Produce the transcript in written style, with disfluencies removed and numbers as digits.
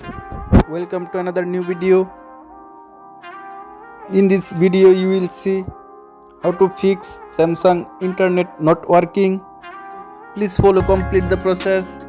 Welcome to another new video. In this video you will see how to fix Samsung internet not working. Please follow complete the process.